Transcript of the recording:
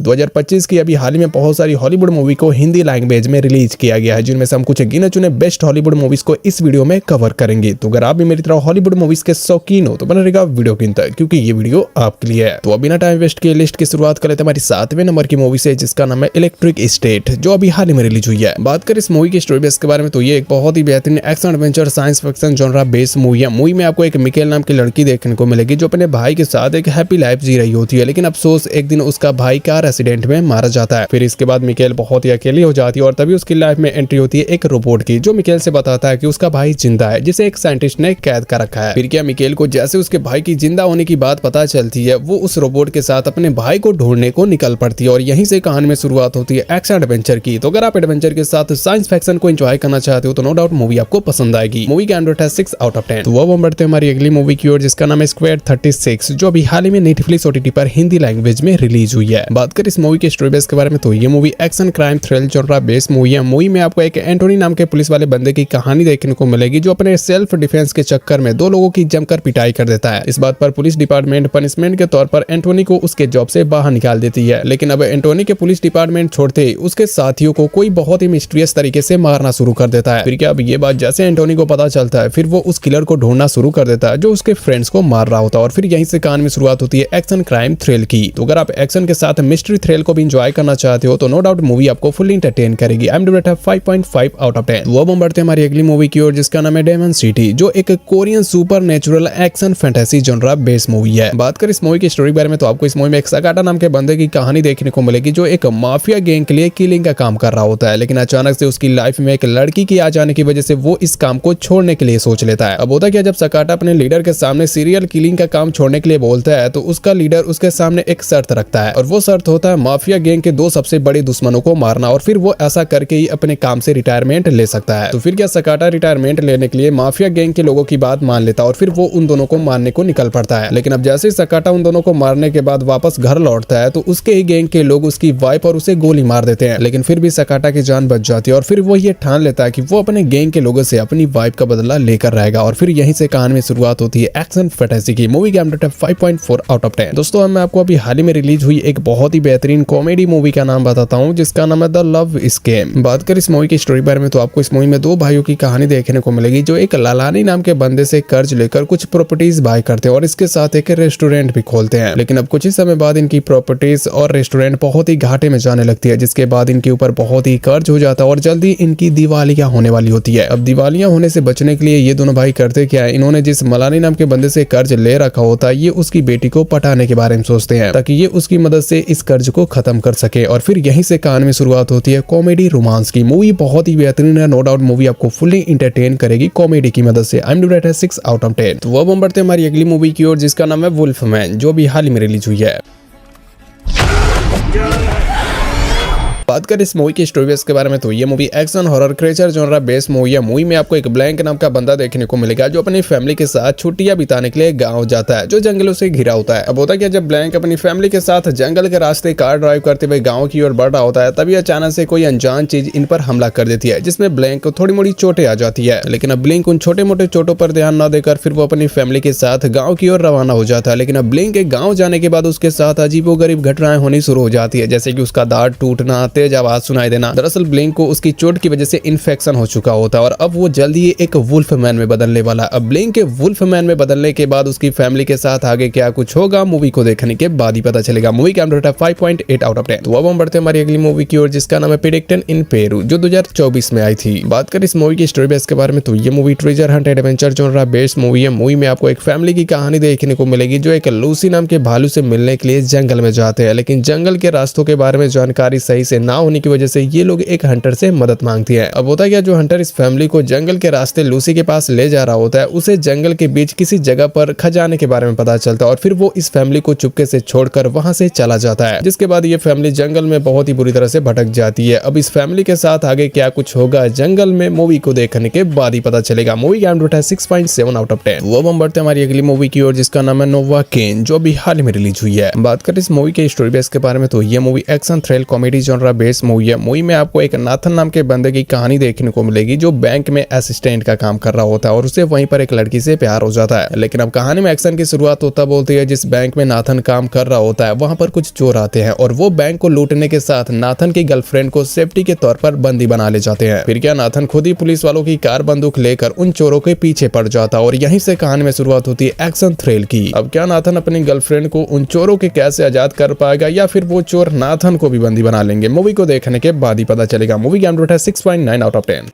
2025 की अभी हाल ही में बहुत सारी हॉलीवुड मूवी को हिंदी लैंग्वेज में रिलीज किया गया है, जिनमें से हम कुछ गिने चुने बेस्ट हॉलीवुड मूवीज को इस वीडियो में कवर करेंगे। तो अगर आप भी मेरी तरह हॉलीवुड मूवीज के शौकीन हो तो बना रहेगा वीडियो के अंत तक, क्योंकि ये वीडियो आपके लिए है। तो अब बिना टाइम वेस्ट किए लिस्ट की शुरुआत कर लेते हैं हमारी 7वें नंबर की मूवी से, जिसका नाम है इलेक्ट्रिक स्टेट, जो अभी हाल ही में रिलीज हुई है। बात करें इस मूवी की स्टोरी बेस के बारे में तो ये एक बहुत ही बेहतरीन action adventure science fiction genre base movie है। मूवी में आपको एक मिकेल नाम की लड़की देखने को मिलेगी, जो अपने भाई के साथ एक हैप्पी लाइफ जी रही होती है, लेकिन अफसोस एक दिन उसका भाई कार एक्सीडेंट में मारा जाता है। फिर इसके बाद मिकेल बहुत ही अकेली हो जाती है और तभी उसकी लाइफ में एंट्री होती है एक रोबोट की, जो मिकेल से बताता है कि उसका भाई जिंदा है, जिसे एक साइंटिस्ट ने कैद कर रखा है। फिर क्या मिकेल को जैसे उसके भाई की जिंदा होने की बात पता चलती है, वो उस रोबोट के साथ अपने भाई को ढूंढने को निकल पड़ती है और यहीं से कहानी में शुरुआत होती है एक्शन एडवेंचर की। तो अगर आप एडवेंचर के साथ साइंस फिक्शन को एंजॉय करना चाहते हो तो नो डाउट मूवी आपको पसंद आएगी। मूवी का रेट है 6 आउट ऑफ 10। तो अब हम बढ़ते हैं हमारी अगली मूवी की ओर, जिसका नाम है स्क्वाड 36, जो अभी हाल ही में नेटफ्लिक्स ओटीटी पर हिंदी लैंग्वेज में रिलीज हुई है। बात करें इस मूवी के स्टोरी बेस के बारे में तो ये movie action crime thrill genre base movie है। मूवी में आपको एक एंटोनी नाम के पुलिस वाले बंदे की कहानी देखने को मिलेगी, जो अपने सेल्फ डिफेंस के चक्कर में 2 लोगों की जमकर पिटाई कर देता है। इस बात पर पुलिस डिपार्टमेंट पनिशमेंट के तौर पर एंटोनी को उसके जॉब से बाहर निकाल देती है, लेकिन अब एंटोनी के पुलिस डिपार्टमेंट छोड़ते ही उसके साथियों को कोई बहुत ही मिस्टीरियस तरीके से मारना शुरू कर देता है। फिर क्या अब ये बात जैसे एंटोनी को पता चलता है, फिर वो उस किलर को ढूंढना शुरू कर देता है जो उसके फ्रेंड्स को मार रहा होता है, और फिर यहीं से कहानी में शुरुआत होती है एक्शन क्राइम थ्रिल की। तो अगर आप एक्शन के साथ मिस्ट्री थ्रिल को भी एंजॉय करना चाहते हो तो नो डाउट मूवी आपको फुली एंटरटेन करेगी। आई एम रेट है 5.5 आउट ऑफ 10। वो अब हम बढ़ते हैं हमारी अगली मूवी की ओर, जिसका नाम है डेमन सिटी, जो एक Korean super natural action fantasy genre base movie है। बात करें इस मूवी की स्टोरी बारे में तो आपको इस मूवी में एक सकाटा नाम के बंदे की कहानी देखने को मिलेगी, जो एक माफिया गैंग के लिए किलिंग का काम कर रहा होता है, लेकिन अचानक से उसकी लाइफ में एक लड़की की आ जाने की वजह से वो इस काम को छोड़ने के लिए सोच लेता है। अब होता क्या, जब सकाटा अपने लीडर के सामने सीरियल किलिंग का काम छोड़ने के लिए बोलता है तो उसका लीडर उसके सामने एक शर्त रखता है, और वो शर्त होता है माफिया गैंग के 2 सबसे बड़े दुश्मनों को मारना, और फिर वो ऐसा करके ही अपने काम से रिटायरमेंट ले सकता है। तो फिर क्या सकाटा रिटायरमेंट लेने के लिए माफिया गैंग के लोगों की बात मान लेता है और फिर वो उन दोनों को मारने को निकल पड़ता है। लेकिन अब जैसे सकाटा उन दोनों को मारने के बाद वापस घर लौटता है तो उसके ही गैंग के लोग उसकी वाइफ और उसे गोली मार देते हैं, लेकिन फिर भी सकाटा की जान बच जाती है और फिर वो ये ठान लेता है कि वो अपने गैंग के लोगों से अपनी वाइफ का बदला लेकर रहेगा, और फिर यहीं से कहानी में शुरुआत होती है एक्शन फैंटेसी की। मूवी का रेट है 5.4 आउट ऑफ 10। दोस्तों मैं आपको अभी हाल ही में रिलीज हुई एक बहुत ही बेहतरीन कॉमेडी मूवी का नाम बताता हूँ, जिसका नाम है द लव स्कैम। बात कर इस मूवी की स्टोरी बारे में तो आपको इस मूवी में 2 भाइयों की कहानी देखने को मिलेगी, जो एक लालानी नाम के बंदे से कर्ज लेकर कुछ प्रॉपर्टीज बाय करते हैं और इसके साथ एक रेस्टोरेंट भी खोलते हैं। लेकिन अब कुछ ही समय बाद इनकी प्रॉपर्टीज और रेस्टोरेंट बहुत ही घाटे में जाने लगती है, जिसके बाद इनके ऊपर बहुत ही कर्ज हो जाता है और जल्दी इनकी दिवालियां होने वाली होती है। अब दिवालियां होने से बचने के लिए ये दोनों भाई करते क्या है, इन्होंने जिस मलानी नाम के बंदे से कर्ज ले रखा होता है, ये उसकी बेटी को पटाने के बारे में सोचते हैं ताकि ये उसकी मदद से इस कर्ज को खत्म कर सके, और फिर यहीं से कहानी में शुरुआत होती है कॉमेडी रोमांस की। मूवी बहुत ही बेहतरीन है, नो डाउट मूवी आपको फुली एंटरटेन करेगी कॉमेडी की मदद से। आई एम रेट है 6 आउट ऑफ 10। तो अब हम बढ़ते हैं हमारी अगली मूवी की ओर, जिसका नाम है वुल्फ मैन, जो भी हाल ही में रिलीज हुई है। बात करें इस मूवी की स्टोरी बेस के बारे में तो ये movie action horror creature genre base movie है। मूवी में आपको एक ब्लैंक नाम का बंदा देखने को मिलेगा, जो अपनी फैमिली के साथ छुट्टियां बिताने के लिए गांव जाता है, जो जंगलों से घिरा होता है। अब होता क्या, जब ब्लैंक अपनी फैमिली के साथ जंगल के रास्ते कार ड्राइव करते हुए गाँव की ओर बढ़ रहा होता है, तभी अचानक से कोई अनजान चीज इन पर हमला कर देती है, जिसमें ब्लैंक को थोड़ी मोड़ी चोटें आ जाती है। लेकिन अब ब्लैंक उन छोटे मोटे चोटों पर ध्यान न देकर फिर वो अपनी फैमिली के साथ गाँव की ओर रवाना हो जाता है। लेकिन अब ब्लैंक के गाँव जाने के बाद उसके साथ अजीबोगरीब घटनाएं होनी शुरू हो जाती है, जैसे कि उसका दांत टूटना, तेज आवाज सुनाई देना। दरअसल ब्लैंक को उसकी चोट की वजह से इन्फेक्शन हो चुका होता है और अब वो जल्दी ही एक वुल्फ मैन में बदलने वाला। अब ब्लैंक के वुल्फ मैन में बदलने के बाद उसकी फैमिली के साथ आगे क्या कुछ होगा, मूवी को देखने के बाद ही पता चलेगा। मूवी का रेट है 5.8 आउट ऑफ 10। तो अब हम बढ़ते हैं हमारी अगली मूवी की ओर, जिसका नाम है प्रेडिक्टन इन पेरू, जो 2024 में आई थी। बात करें इस मूवी की स्टोरी बेस के बारे में तो ये movie treasure Hunt adventure genre based movie है। मूवी में आपको एक फैमिली की कहानी देखने को मिलेगी, जो एक लूसी नाम के भालू से मिलने के लिए जंगल में जाते हैं, लेकिन जंगल के रास्तों के बारे में जानकारी सही से ना होने की वजह से ये लोग एक हंटर से मदद मांगती है। अब होता क्या, जो हंटर इस फैमिली को जंगल के रास्ते लूसी के पास ले जा रहा होता है, उसे जंगल के बीच किसी जगह पर खजाने के बारे में पता चलता है और फिर वो इस फैमिली को चुपके से छोड़कर वहां से चला जाता है, जिसके बाद ये फैमिली जंगल में बहुत ही बुरी तरह से भटक जाती है। अब इस फैमिली के साथ आगे क्या कुछ होगा जंगल में, मूवी को देखने के बाद ही पता चलेगा। मूवी का रेट है 6.7 आउट ऑफ 10। वो हम बढ़ते हैं हमारी अगली मूवी की ओर, जिसका नाम है नोवा केन, जो भी हाल में रिलीज हुई है। बात करें इस मूवी के स्टोरी बेस के बारे में तो ये movie action thrill comedy genre based movie है। मूवी में आपको एक नाथन नाम के बंदे की कहानी देखने को मिलेगी जो बैंक में असिस्टेंट का काम कर रहा होता है और उसे वहीं पर एक लड़की से प्यार हो जाता है। लेकिन अब कहानी में एक्शन की शुरुआत होता बोलती है जिस बैंक में नाथन काम कर रहा होता है वहां पर कुछ चोर आते हैं और वो बैंक को लूटने के साथ नाथन की गर्लफ्रेंड को सेफ्टी के तौर पर बंदी बना ले जाते हैं। फिर क्या नाथन खुद ही पुलिस वालों की कार बंदूक लेकर उन चोरों के पीछे पड़ जाता और यहीं से कहानी में शुरुआत होती है एक्शन थ्रिल की। अब क्या नाथन अपनी गर्लफ्रेंड को उन चोरों के कैसे आजाद कर पाएगा या फिर वो चोर नाथन को भी बंदी बना लेंगे, मूवी को देखने के बाद ही पता चलेगा। मूवी का रेट है 6.9 आउट ऑफ 10।